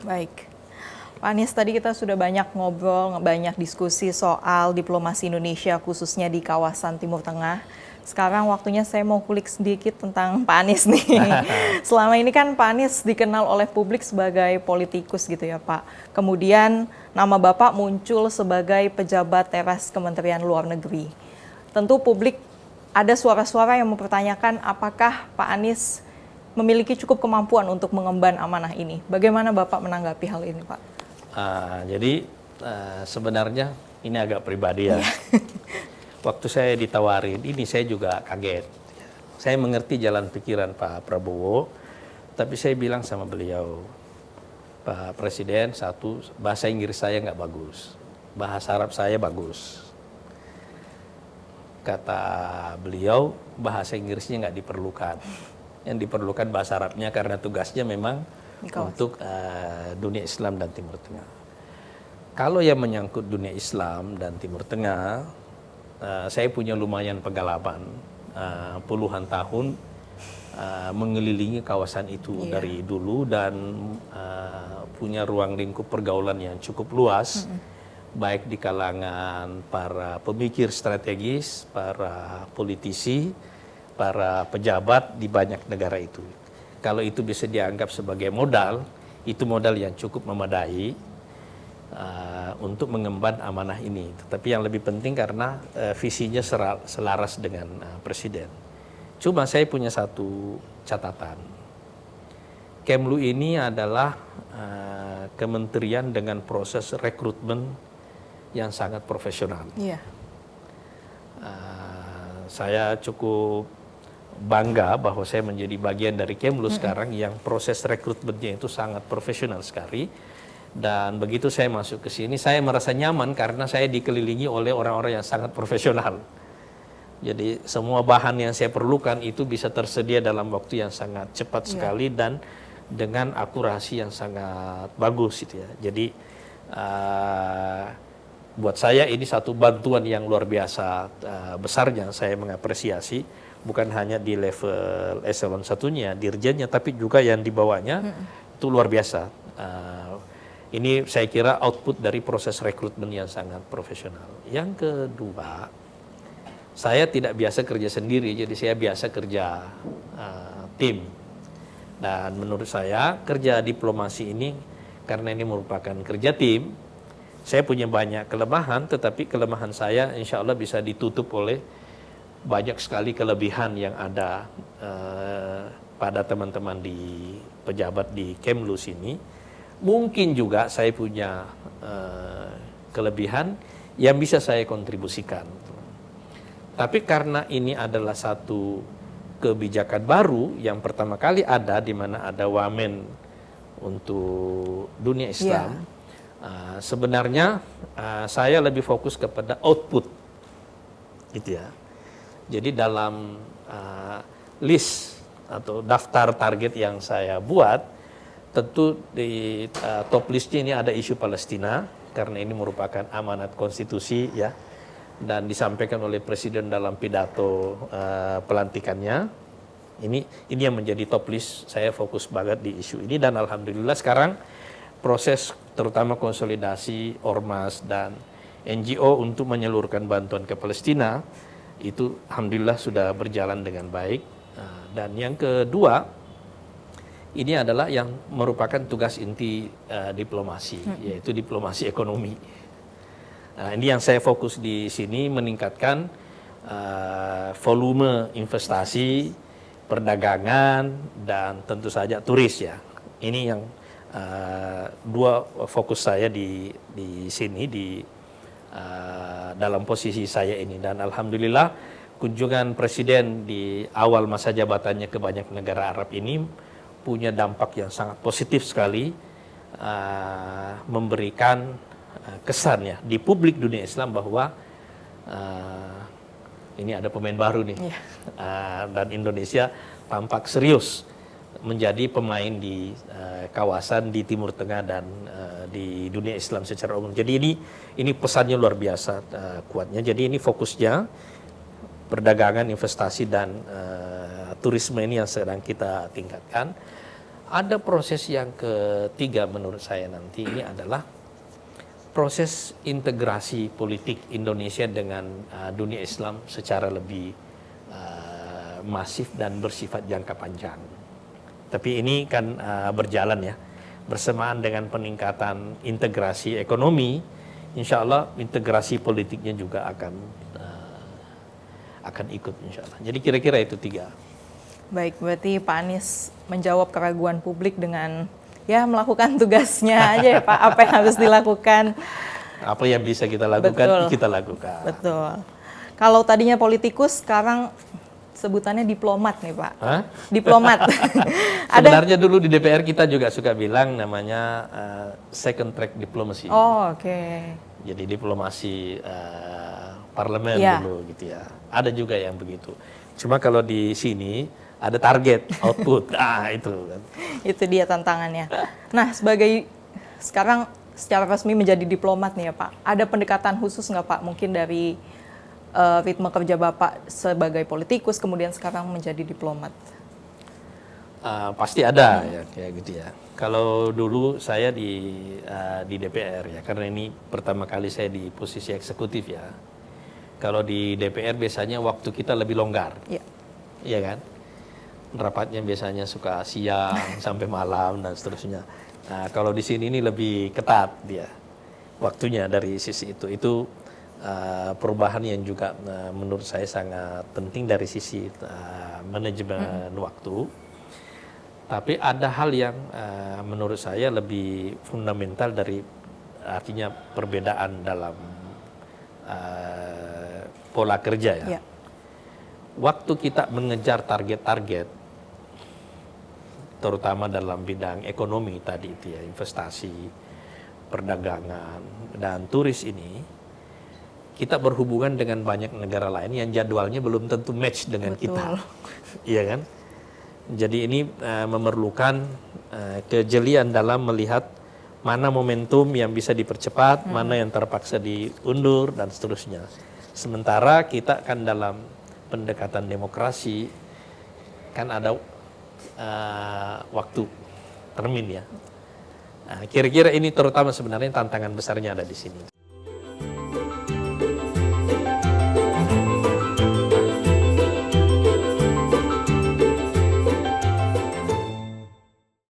Baik. Pak Anies, tadi kita sudah banyak ngobrol, banyak diskusi soal diplomasi Indonesia khususnya di kawasan Timur Tengah. Sekarang waktunya saya mau kulik sedikit tentang Pak Anies nih. Selama ini kan Pak Anies dikenal oleh publik sebagai politikus gitu ya Pak. Kemudian nama Bapak muncul sebagai pejabat teras Kementerian Luar Negeri. Tentu publik ada suara-suara yang mempertanyakan apakah Pak Anies memiliki cukup kemampuan untuk mengemban amanah ini. Bagaimana Bapak menanggapi hal ini Pak? Jadi sebenarnya ini agak pribadi ya. Waktu saya ditawarin ini saya juga kaget. Saya mengerti jalan pikiran Pak Prabowo, tapi saya bilang sama beliau, Pak Presiden, satu, bahasa Inggris saya nggak bagus, bahasa Arab saya bagus. Kata beliau, bahasa Inggrisnya nggak diperlukan. Yang diperlukan bahasa Arabnya karena tugasnya memang untuk dunia Islam dan Timur Tengah. Kalau yang menyangkut dunia Islam dan Timur Tengah, saya punya lumayan pengalaman puluhan tahun mengelilingi kawasan itu dari dulu dan punya ruang lingkup pergaulan yang cukup luas, baik di kalangan para pemikir strategis, para politisi, para pejabat di banyak negara itu. Kalau itu bisa dianggap sebagai modal, itu modal yang cukup memadai untuk mengemban amanah ini. Tetapi yang lebih penting karena visinya selaras dengan Presiden. Cuma saya punya satu catatan. Kemlu ini adalah kementerian dengan proses rekrutmen yang sangat profesional. Iya. Saya cukup bangga bahwa saya menjadi bagian dari Kemlu sekarang yang proses rekrutmennya itu sangat profesional sekali. Dan begitu saya masuk ke sini, saya merasa nyaman karena saya dikelilingi oleh orang-orang yang sangat profesional. Jadi semua bahan yang saya perlukan itu bisa tersedia dalam waktu yang sangat cepat sekali dan dengan akurasi yang sangat bagus gitu ya. Jadi buat saya ini satu bantuan yang luar biasa besarnya, saya mengapresiasi bukan hanya di level eselon satunya, dirjennya, tapi juga yang di bawahnya itu luar biasa. Ini saya kira output dari proses rekrutmen yang sangat profesional. Yang kedua, saya tidak biasa kerja sendiri, jadi saya biasa kerja tim. Dan menurut saya kerja diplomasi ini, karena ini merupakan kerja tim, saya punya banyak kelemahan, tetapi kelemahan saya insya Allah bisa ditutup oleh banyak sekali kelebihan yang ada pada teman-teman di pejabat di Kemlu sini. Mungkin juga saya punya kelebihan yang bisa saya kontribusikan. Tapi karena ini adalah satu kebijakan baru yang pertama kali ada di mana ada wamen untuk dunia Islam, sebenarnya saya lebih fokus kepada output, gitu ya. Jadi dalam list atau daftar target yang saya buat, tentu di top listnya ini ada isu Palestina karena ini merupakan amanat konstitusi ya, dan disampaikan oleh Presiden dalam pidato pelantikannya. Ini yang menjadi top list, saya fokus banget di isu ini dan alhamdulillah sekarang proses terutama konsolidasi ormas dan NGO untuk menyalurkan bantuan ke Palestina itu alhamdulillah sudah berjalan dengan baik. Dan yang kedua, ini adalah yang merupakan tugas inti diplomasi, yaitu diplomasi ekonomi. Nah, ini yang saya fokus di sini, meningkatkan volume investasi, perdagangan, dan tentu saja turis ya. Ini yang dua fokus saya di sini, dalam posisi saya ini. Dan alhamdulillah kunjungan Presiden di awal masa jabatannya ke banyak negara Arab ini punya dampak yang sangat positif sekali, memberikan kesan ya di publik dunia Islam bahwa ini ada pemain baru nih, dan Indonesia tampak serius menjadi pemain di kawasan di Timur Tengah dan di dunia Islam secara umum. Jadi ini pesannya luar biasa kuatnya. Jadi ini fokusnya perdagangan, investasi dan turisme ini yang sedang kita tingkatkan. Ada proses yang ketiga menurut saya nanti ini adalah proses integrasi politik Indonesia dengan dunia Islam secara lebih masif dan bersifat jangka panjang. Tapi ini kan berjalan ya, bersamaan dengan peningkatan integrasi ekonomi, insya Allah integrasi politiknya juga akan ikut insya Allah. Jadi kira-kira itu 3. Baik, berarti Pak Anies menjawab keraguan publik dengan ya melakukan tugasnya aja ya Pak, apa yang harus dilakukan. Apa yang bisa kita lakukan, Betul. kita lakukan. Betul. Kalau tadinya politikus, sekarang sebutannya diplomat nih Pak. Hah? Diplomat. Sebenarnya dulu di DPR kita juga suka bilang namanya second track diplomacy. Oh, oke. Jadi diplomasi parlemen Ya. dulu gitu ya. Ada juga yang begitu. Cuma kalau di sini ada target output. Itu kan. Itu dia tantangannya. Nah, sekarang secara resmi menjadi diplomat nih ya Pak. Ada pendekatan khusus nggak Pak? Mungkin dari ritme kerja Bapak sebagai politikus kemudian sekarang menjadi diplomat. Pasti ada ya kayak gitu ya. Kalau dulu saya di DPR ya, karena ini pertama kali saya di posisi eksekutif ya. Kalau di DPR biasanya waktu kita lebih longgar, Ya. iya kan? Rapatnya biasanya suka siang sampai malam dan seterusnya. Nah, kalau di sini ini lebih ketat dia waktunya dari sisi itu. Itu perubahan yang juga menurut saya sangat penting dari sisi manajemen waktu. Tapi ada hal yang menurut saya lebih fundamental dari artinya perbedaan dalam pola kerja ya. Ya. Waktu kita mengejar target-target, terutama dalam bidang ekonomi tadi itu ya, investasi, perdagangan, dan turis ini, kita berhubungan dengan banyak negara lain yang jadwalnya belum tentu match dengan Betul. kita. Iya kan? Jadi ini memerlukan kejelian dalam melihat mana momentum yang bisa dipercepat, mana yang terpaksa diundur, dan seterusnya. Sementara kita kan dalam pendekatan demokrasi, kan ada waktu termin ya. Kira-kira ini terutama sebenarnya tantangan besarnya ada di sini.